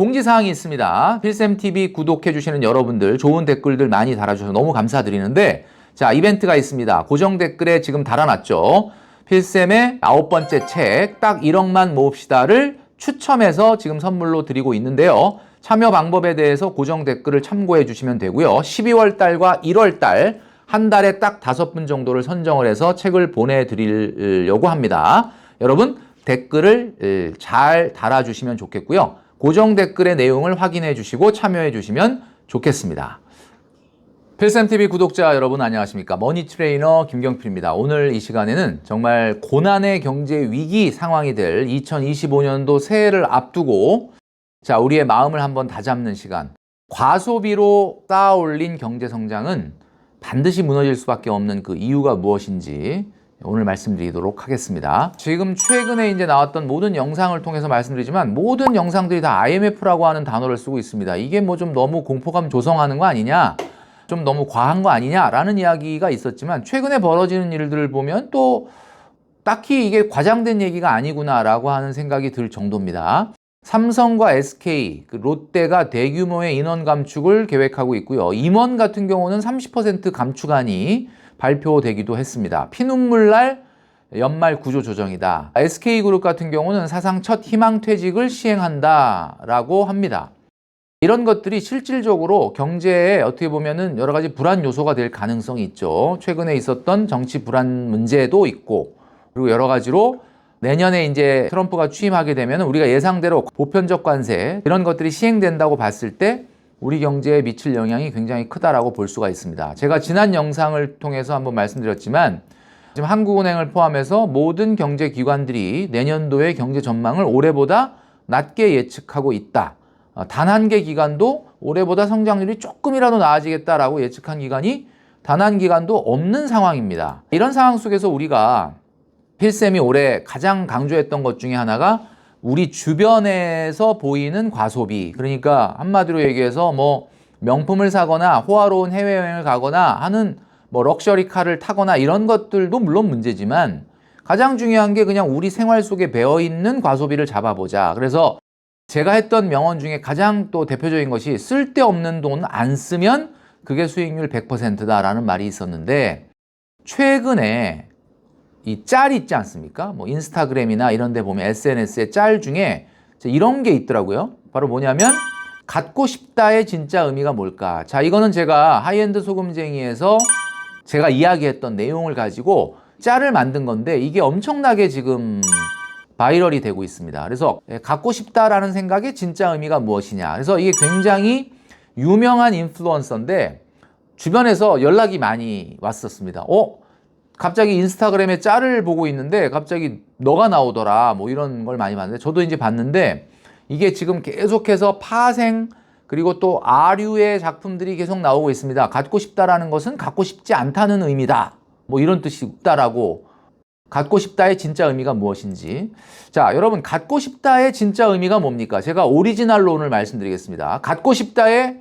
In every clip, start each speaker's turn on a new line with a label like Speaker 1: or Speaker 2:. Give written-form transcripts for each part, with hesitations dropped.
Speaker 1: 공지사항이 있습니다. 필쌤TV 구독해주시는 여러분들 좋은 댓글들 많이 달아주셔서 너무 감사드리는데, 자, 이벤트가 있습니다. 고정 댓글에 지금 달아놨죠. 필쌤의 9번째 책 딱 1억만 모읍시다를 추첨해서 지금 선물로 드리고 있는데요. 참여 방법에 대해서 고정 댓글을 참고해 주시면 되고요. 12월 달과 1월 달 한 달에 딱 5분 정도를 선정을 해서 책을 보내드리려고 합니다. 여러분 댓글을 잘 달아주시면 좋겠고요. 고정 댓글의 내용을 확인해 주시고 참여해 주시면 좋겠습니다. 필쌤TV 구독자 여러분 안녕하십니까? 머니트레이너 김경필입니다. 오늘 이 시간에는 정말 고난의 경제 위기 상황이 될 2025년도 새해를 앞두고 자, 우리의 마음을 한번 다잡는 시간. 과소비로 쌓아 올린 경제 성장은 반드시 무너질 수밖에 없는 그 이유가 무엇인지 오늘 말씀드리도록 하겠습니다. 지금 최근에 이제 나왔던 모든 영상을 통해서 말씀드리지만 모든 영상들이 다 IMF라고 하는 단어를 쓰고 있습니다. 이게 뭐 좀 너무 공포감 조성하는 거 아니냐? 좀 너무 과한 거 아니냐라는 이야기가 있었지만 최근에 벌어지는 일들을 보면 또 딱히 이게 과장된 얘기가 아니구나라고 하는 생각이 들 정도입니다. 삼성과 SK, 롯데가 대규모의 인원 감축을 계획하고 있고요. 임원 같은 경우는 30% 감축안이 발표되기도 했습니다. 피눈물 날 연말 구조 조정이다. SK그룹 같은 경우는 사상 첫 희망퇴직을 시행한다라고 합니다. 이런 것들이 실질적으로 경제에 어떻게 보면은 여러 가지 불안 요소가 될 가능성이 있죠. 최근에 있었던 정치 불안 문제도 있고, 그리고 여러 가지로 내년에 이제 트럼프가 취임하게 되면 우리가 예상대로 보편적 관세 이런 것들이 시행된다고 봤을 때 우리 경제에 미칠 영향이 굉장히 크다라고 볼 수가 있습니다. 제가 지난 영상을 통해서 한번 말씀드렸지만 지금 한국은행을 포함해서 모든 경제기관들이 내년도의 경제 전망을 올해보다 낮게 예측하고 있다. 단 한 개 기관도 올해보다 성장률이 조금이라도 나아지겠다라고 예측한 기관이 단 한 기관도 없는 상황입니다. 이런 상황 속에서 우리가 필쌤이 올해 가장 강조했던 것 중에 하나가 우리 주변에서 보이는 과소비. 그러니까 한마디로 얘기해서 뭐 명품을 사거나 호화로운 해외여행을 가거나 하는 뭐 럭셔리 카를 타거나 이런 것들도 물론 문제지만 가장 중요한 게 그냥 우리 생활 속에 배어있는 과소비를 잡아보자. 그래서 제가 했던 명언 중에 가장 또 대표적인 것이 쓸데없는 돈 안 쓰면 그게 수익률 100%다라는 말이 있었는데 최근에 이 짤 있지 않습니까? 뭐 인스타그램이나 이런 데 보면 SNS의 짤 중에 이런 게 있더라고요. 바로 뭐냐면 갖고 싶다의 진짜 의미가 뭘까? 자, 이거는 제가 하이엔드 소금쟁이에서 제가 이야기했던 내용을 가지고 짤을 만든 건데 이게 엄청나게 지금 바이럴이 되고 있습니다. 그래서 갖고 싶다라는 생각의 진짜 의미가 무엇이냐. 그래서 이게 굉장히 유명한 인플루언서인데 주변에서 연락이 많이 왔었습니다. 갑자기 인스타그램에 짤을 보고 있는데 갑자기 너가 나오더라. 뭐 이런 걸 많이 봤는데 저도 이제 봤는데 이게 지금 계속해서 파생 그리고 또 아류의 작품들이 계속 나오고 있습니다. 갖고 싶다라는 것은 갖고 싶지 않다는 의미다. 뭐 이런 뜻이 있다라고. 갖고 싶다의 진짜 의미가 무엇인지. 자, 여러분 갖고 싶다의 진짜 의미가 뭡니까? 제가 오리지널로 오늘 말씀드리겠습니다. 갖고 싶다의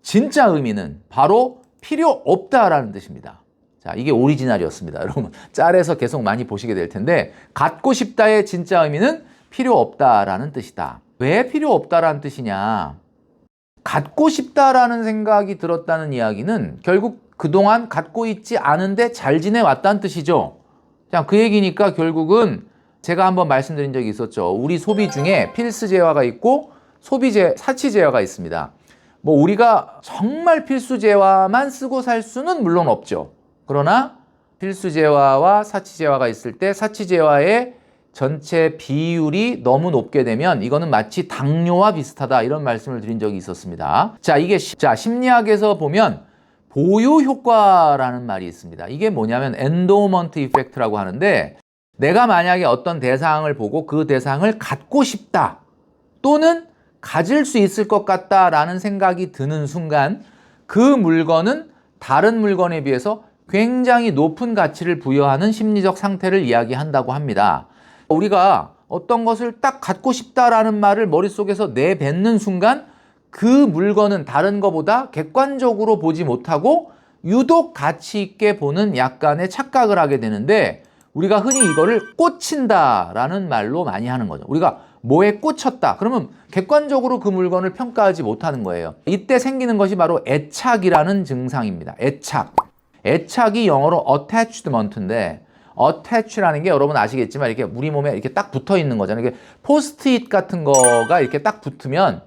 Speaker 1: 진짜 의미는 바로 필요 없다라는 뜻입니다. 자, 이게 오리지널이었습니다. 여러분 짤에서 계속 많이 보시게 될 텐데 갖고 싶다의 진짜 의미는 필요 없다라는 뜻이다. 왜 필요 없다라는 뜻이냐? 갖고 싶다라는 생각이 들었다는 이야기는 결국 그동안 갖고 있지 않은데 잘 지내왔다는 뜻이죠. 자, 그 얘기니까 결국은 제가 한번 말씀드린 적이 있었죠. 우리 소비 중에 필수 재화가 있고 사치 재화가 있습니다. 뭐 우리가 정말 필수 재화만 쓰고 살 수는 물론 없죠. 그러나 필수 재화와 사치 재화가 있을 때 사치 재화의 전체 비율이 너무 높게 되면 이거는 마치 당뇨와 비슷하다 이런 말씀을 드린 적이 있었습니다. 자, 이게 심리학에서 보면 보유 효과라는 말이 있습니다. 이게 뭐냐면 엔도먼트 이펙트라고 하는데 내가 만약에 어떤 대상을 보고 그 대상을 갖고 싶다 또는 가질 수 있을 것 같다라는 생각이 드는 순간 그 물건은 다른 물건에 비해서 굉장히 높은 가치를 부여하는 심리적 상태를 이야기한다고 합니다. 우리가 어떤 것을 딱 갖고 싶다라는 말을 머릿속에서 내뱉는 순간 그 물건은 다른 것보다 객관적으로 보지 못하고 유독 가치 있게 보는 약간의 착각을 하게 되는데 우리가 흔히 이거를 꽂힌다라는 말로 많이 하는 거죠. 우리가 뭐에 꽂혔다. 그러면 객관적으로 그 물건을 평가하지 못하는 거예요. 이때 생기는 것이 바로 애착이라는 증상입니다. 애착. 애착이 영어로 attachment인데 attach라는 게 여러분 아시겠지만 이렇게 우리 몸에 이렇게 딱 붙어 있는 거잖아요. 이게 포스트잇 같은 거가 이렇게 딱 붙으면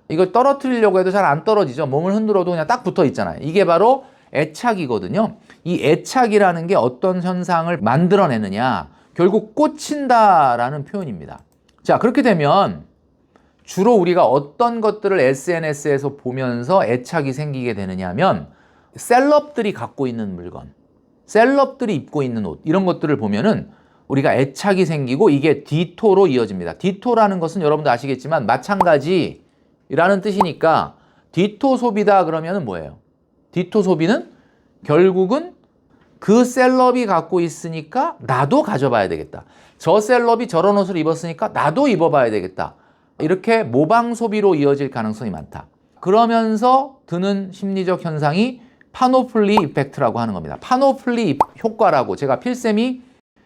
Speaker 1: 이걸 떨어뜨리려고 해도 잘 안 떨어지죠. 몸을 흔들어도 그냥 딱 붙어 있잖아요. 이게 바로 애착이거든요. 이 애착이라는 게 어떤 현상을 만들어내느냐. 결국 꽂힌다라는 표현입니다. 자, 그렇게 되면 주로 우리가 어떤 것들을 SNS에서 보면서 애착이 생기게 되느냐 하면 셀럽들이 갖고 있는 물건, 셀럽들이 입고 있는 옷 이런 것들을 보면은 우리가 애착이 생기고 이게 디토로 이어집니다. 디토라는 것은 여러분도 아시겠지만 마찬가지라는 뜻이니까 디토 소비다 그러면은 뭐예요? 디토 소비는 결국은 그 셀럽이 갖고 있으니까 나도 가져봐야 되겠다. 저 셀럽이 저런 옷을 입었으니까 나도 입어봐야 되겠다. 이렇게 모방 소비로 이어질 가능성이 많다. 그러면서 드는 심리적 현상이 파노플리 이펙트라고 하는 겁니다. 파노플리 효과라고 제가 필쌤이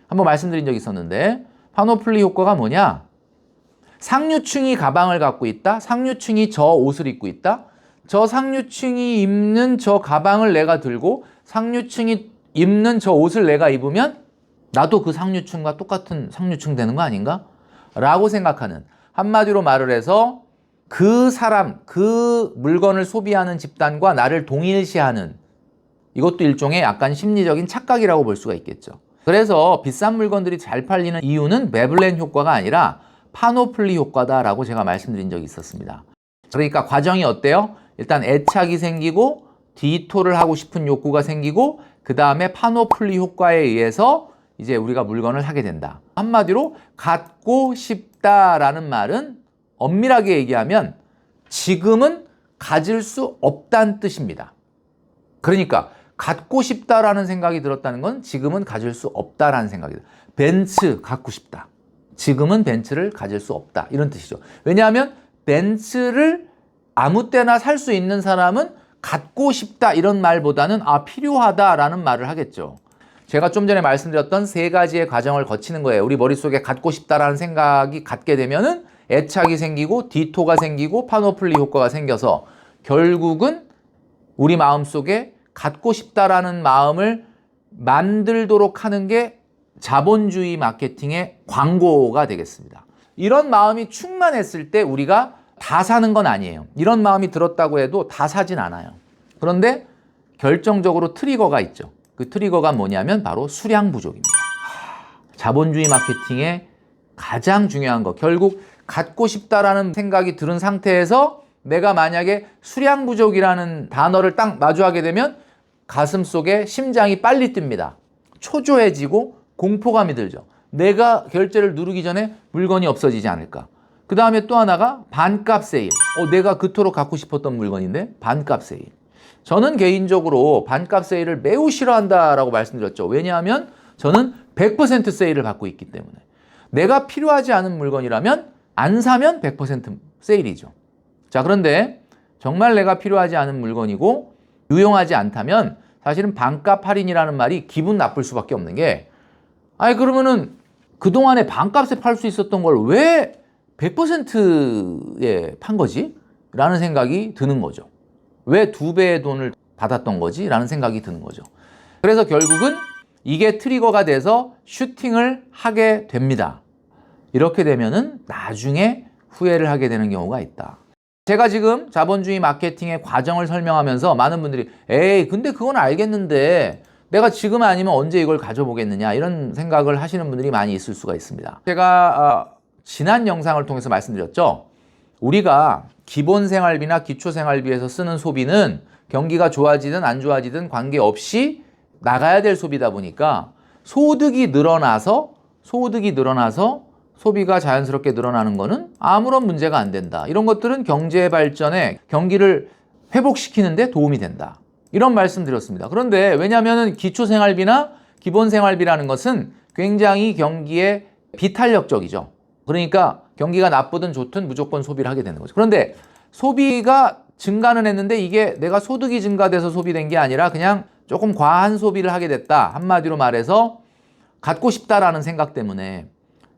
Speaker 1: 한번 말씀드린 적이 있었는데 파노플리 효과가 뭐냐? 상류층이 가방을 갖고 있다. 상류층이 저 옷을 입고 있다. 저 상류층이 입는 저 가방을 내가 들고 상류층이 입는 저 옷을 내가 입으면 나도 그 상류층과 똑같은 상류층 되는 거 아닌가? 라고 생각하는, 한마디로 말을 해서 그 사람, 그 물건을 소비하는 집단과 나를 동일시하는, 이것도 일종의 약간 심리적인 착각이라고 볼 수가 있겠죠. 그래서 비싼 물건들이 잘 팔리는 이유는 매블렌 효과가 아니라 파노플리 효과다라고 제가 말씀드린 적이 있었습니다. 그러니까 과정이 어때요? 일단 애착이 생기고 디토를 하고 싶은 욕구가 생기고 그 다음에 파노플리 효과에 의해서 이제 우리가 물건을 하게 된다. 한마디로 갖고 싶다라는 말은 엄밀하게 얘기하면 지금은 가질 수 없다는 뜻입니다. 그러니까 갖고 싶다라는 생각이 들었다는 건 지금은 가질 수 없다라는 생각이다. 벤츠 갖고 싶다. 지금은 벤츠를 가질 수 없다. 이런 뜻이죠. 왜냐하면 벤츠를 아무 때나 살 수 있는 사람은 갖고 싶다 이런 말보다는 필요하다라는 말을 하겠죠. 제가 좀 전에 말씀드렸던 세 가지의 과정을 거치는 거예요. 우리 머릿속에 갖고 싶다라는 생각이 갖게 되면은 애착이 생기고 디토가 생기고 파노플리 효과가 생겨서 결국은 우리 마음속에 갖고 싶다라는 마음을 만들도록 하는 게 자본주의 마케팅의 광고가 되겠습니다. 이런 마음이 충만했을 때 우리가 다 사는 건 아니에요. 이런 마음이 들었다고 해도 다 사진 않아요. 그런데 결정적으로 트리거가 있죠. 그 트리거가 뭐냐면 바로 수량 부족입니다. 자본주의 마케팅의 가장 중요한 거, 결국 갖고 싶다라는 생각이 들은 상태에서 내가 만약에 수량 부족이라는 단어를 딱 마주하게 되면 가슴 속에 심장이 빨리 뜁니다. 초조해지고 공포감이 들죠. 내가 결제를 누르기 전에 물건이 없어지지 않을까. 그 다음에 또 하나가 반값 세일. 내가 그토록 갖고 싶었던 물건인데 반값 세일. 저는 개인적으로 반값 세일을 매우 싫어한다라고 말씀드렸죠. 왜냐하면 저는 100% 세일을 받고 있기 때문에. 내가 필요하지 않은 물건이라면 안 사면 100% 세일이죠. 자, 그런데 정말 내가 필요하지 않은 물건이고 유용하지 않다면 사실은 반값 할인이라는 말이 기분 나쁠 수밖에 없는 게, 그러면은 그동안에 반값에 팔 수 있었던 걸 왜 100%에 판 거지? 라는 생각이 드는 거죠. 왜 2배의 돈을 받았던 거지? 라는 생각이 드는 거죠. 그래서 결국은 이게 트리거가 돼서 슈팅을 하게 됩니다. 이렇게 되면은 나중에 후회를 하게 되는 경우가 있다. 제가 지금 자본주의 마케팅의 과정을 설명하면서 많은 분들이 근데 그건 알겠는데 내가 지금 아니면 언제 이걸 가져보겠느냐 이런 생각을 하시는 분들이 많이 있을 수가 있습니다. 제가 지난 영상을 통해서 말씀드렸죠. 우리가 기본 생활비나 기초 생활비에서 쓰는 소비는 경기가 좋아지든 안 좋아지든 관계없이 나가야 될 소비다 보니까 소득이 늘어나서 소비가 자연스럽게 늘어나는 거는 아무런 문제가 안 된다. 이런 것들은 경제 발전에 경기를 회복시키는데 도움이 된다. 이런 말씀 드렸습니다. 그런데 왜냐하면 기초 생활비나 기본 생활비라는 것은 굉장히 경기에 비탄력적이죠. 그러니까 경기가 나쁘든 좋든 무조건 소비를 하게 되는 거죠. 그런데 소비가 증가는 했는데 이게 내가 소득이 증가돼서 소비된 게 아니라 그냥 조금 과한 소비를 하게 됐다. 한마디로 말해서 갖고 싶다라는 생각 때문에,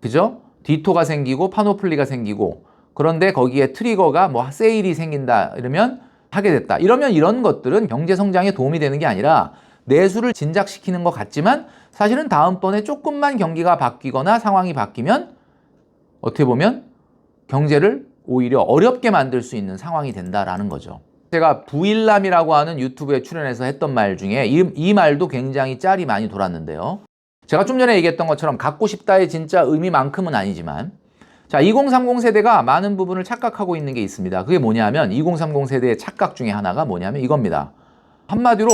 Speaker 1: 그죠? 디토가 생기고 파노플리가 생기고 그런데 거기에 트리거가 뭐 세일이 생긴다 이러면 하게 됐다. 이러면 이런 것들은 경제 성장에 도움이 되는 게 아니라 내수를 진작시키는 것 같지만 사실은 다음번에 조금만 경기가 바뀌거나 상황이 바뀌면 어떻게 보면 경제를 오히려 어렵게 만들 수 있는 상황이 된다라는 거죠. 제가 부일남이라고 하는 유튜브에 출연해서 했던 말 중에 이 말도 굉장히 짤이 많이 돌았는데요. 제가 좀 전에 얘기했던 것처럼 갖고 싶다의 진짜 의미만큼은 아니지만 자, 2030 세대가 많은 부분을 착각하고 있는 게 있습니다. 그게 뭐냐면 2030 세대의 착각 중에 하나가 뭐냐면 이겁니다. 한마디로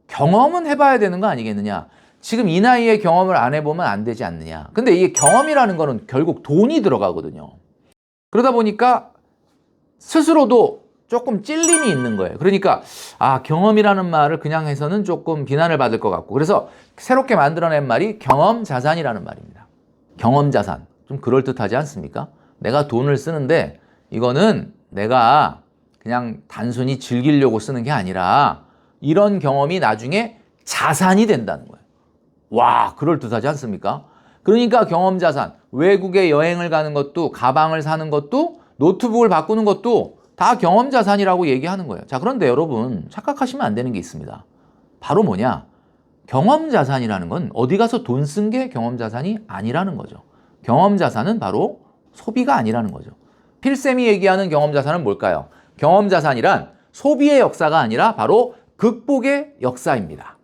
Speaker 1: 경험은 해봐야 되는 거 아니겠느냐. 지금 이 나이에 경험을 안 해보면 안 되지 않느냐. 근데 이게 경험이라는 거는 결국 돈이 들어가거든요. 그러다 보니까 스스로도 조금 찔림이 있는 거예요. 그러니까 경험이라는 말을 그냥 해서는 조금 비난을 받을 것 같고 그래서 새롭게 만들어낸 말이 경험자산이라는 말입니다. 경험자산. 좀 그럴듯하지 않습니까? 내가 돈을 쓰는데 이거는 내가 그냥 단순히 즐기려고 쓰는 게 아니라 이런 경험이 나중에 자산이 된다는 거예요. 와, 그럴듯하지 않습니까? 그러니까 경험자산, 외국에 여행을 가는 것도 가방을 사는 것도 노트북을 바꾸는 것도 다 경험자산이라고 얘기하는 거예요. 자, 그런데 여러분 착각하시면 안 되는 게 있습니다. 바로 뭐냐? 경험자산이라는 건 어디 가서 돈 쓴 게 경험자산이 아니라는 거죠. 경험자산은 바로 소비가 아니라는 거죠. 필쌤이 얘기하는 경험자산은 뭘까요? 경험자산이란 소비의 역사가 아니라 바로 극복의 역사입니다.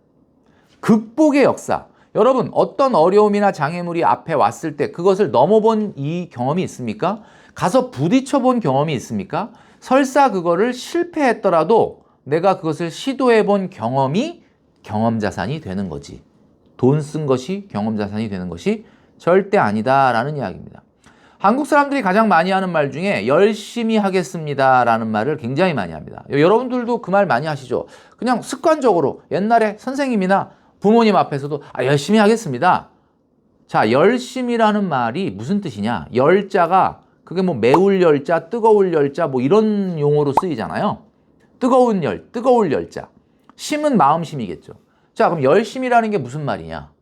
Speaker 1: 극복의 역사. 여러분 어떤 어려움이나 장애물이 앞에 왔을 때 그것을 넘어본 이 경험이 있습니까? 가서 부딪혀 본 경험이 있습니까? 설사 그거를 실패했더라도 내가 그것을 시도해 본 경험이 경험자산이 되는 거지. 돈 쓴 것이 경험자산이 되는 것이 절대 아니다라는 이야기입니다. 한국 사람들이 가장 많이 하는 말 중에 열심히 하겠습니다라는 말을 굉장히 많이 합니다. 여러분들도 그 말 많이 하시죠? 그냥 습관적으로 옛날에 선생님이나 부모님 앞에서도 열심히 하겠습니다. 자, 열심이라는 말이 무슨 뜻이냐? 열자가 그게 뭐 매울 열자, 뜨거울 열자 뭐 이런 용어로 쓰이잖아요. 뜨거운 열, 뜨거울 열자. 심은 마음심이겠죠. 자, 그럼 열심이라는 게 무슨 말이냐?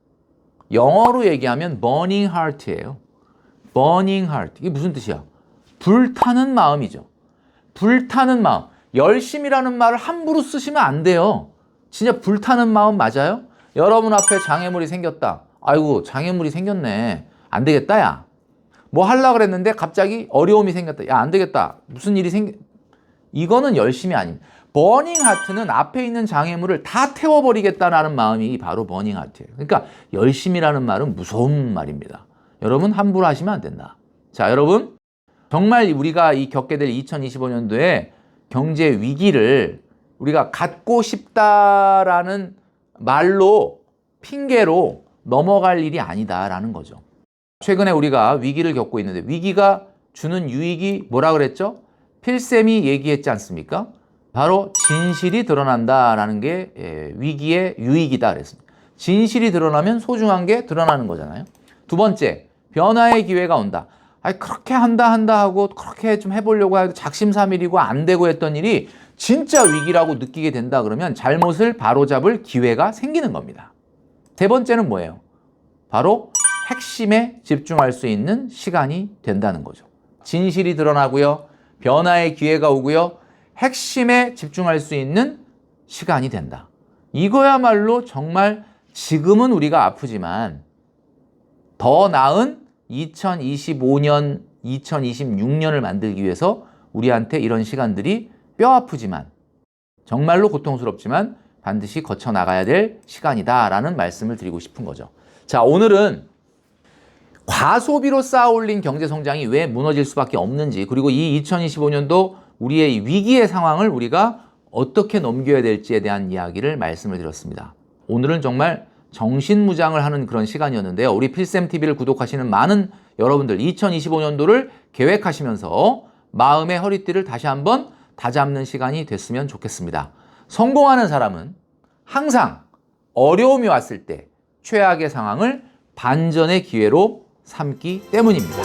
Speaker 1: 영어로 얘기하면 burning heart예요. burning heart. 이게 무슨 뜻이야? 불타는 마음이죠. 불타는 마음. 열심이라는 말을 함부로 쓰시면 안 돼요. 진짜 불타는 마음 맞아요? 여러분 앞에 장애물이 생겼다. 아이고, 장애물이 생겼네. 안 되겠다, 야. 뭐 하려고 그랬는데 갑자기 어려움이 생겼다. 야, 안 되겠다. 무슨 일이 이거는 열심이 아닙니다. 버닝 하트는 앞에 있는 장애물을 다 태워버리겠다라는 마음이 바로 버닝 하트예요. 그러니까 열심이라는 말은 무서운 말입니다. 여러분 함부로 하시면 안 된다. 자, 여러분 정말 우리가 겪게 될 2025년도에 경제 위기를 우리가 갖고 싶다라는 말로 핑계로 넘어갈 일이 아니다라는 거죠. 최근에 우리가 위기를 겪고 있는데 위기가 주는 유익이 뭐라 그랬죠? 필쌤이 얘기했지 않습니까? 바로 진실이 드러난다라는 게 위기의 유익이다 그랬습니다. 진실이 드러나면 소중한 게 드러나는 거잖아요. 두 번째, 변화의 기회가 온다. 그렇게 한다 하고 그렇게 좀 해보려고 해도 작심삼일이고 안 되고 했던 일이 진짜 위기라고 느끼게 된다 그러면 잘못을 바로잡을 기회가 생기는 겁니다. 세 번째는 뭐예요? 바로 핵심에 집중할 수 있는 시간이 된다는 거죠. 진실이 드러나고요. 변화의 기회가 오고요. 핵심에 집중할 수 있는 시간이 된다. 이거야말로 정말 지금은 우리가 아프지만 더 나은 2025년, 2026년을 만들기 위해서 우리한테 이런 시간들이 뼈아프지만 정말로 고통스럽지만 반드시 거쳐 나가야 될 시간이다라는 말씀을 드리고 싶은 거죠. 자, 오늘은 과소비로 쌓아올린 경제성장이 왜 무너질 수밖에 없는지 그리고 이 2025년도 우리의 위기의 상황을 우리가 어떻게 넘겨야 될지에 대한 이야기를 말씀을 드렸습니다. 오늘은 정말 정신무장을 하는 그런 시간이었는데요. 우리 필쌤TV를 구독하시는 많은 여러분들 2025년도를 계획하시면서 마음의 허리띠를 다시 한번 다잡는 시간이 됐으면 좋겠습니다. 성공하는 사람은 항상 어려움이 왔을 때 최악의 상황을 반전의 기회로 삼기 때문입니다.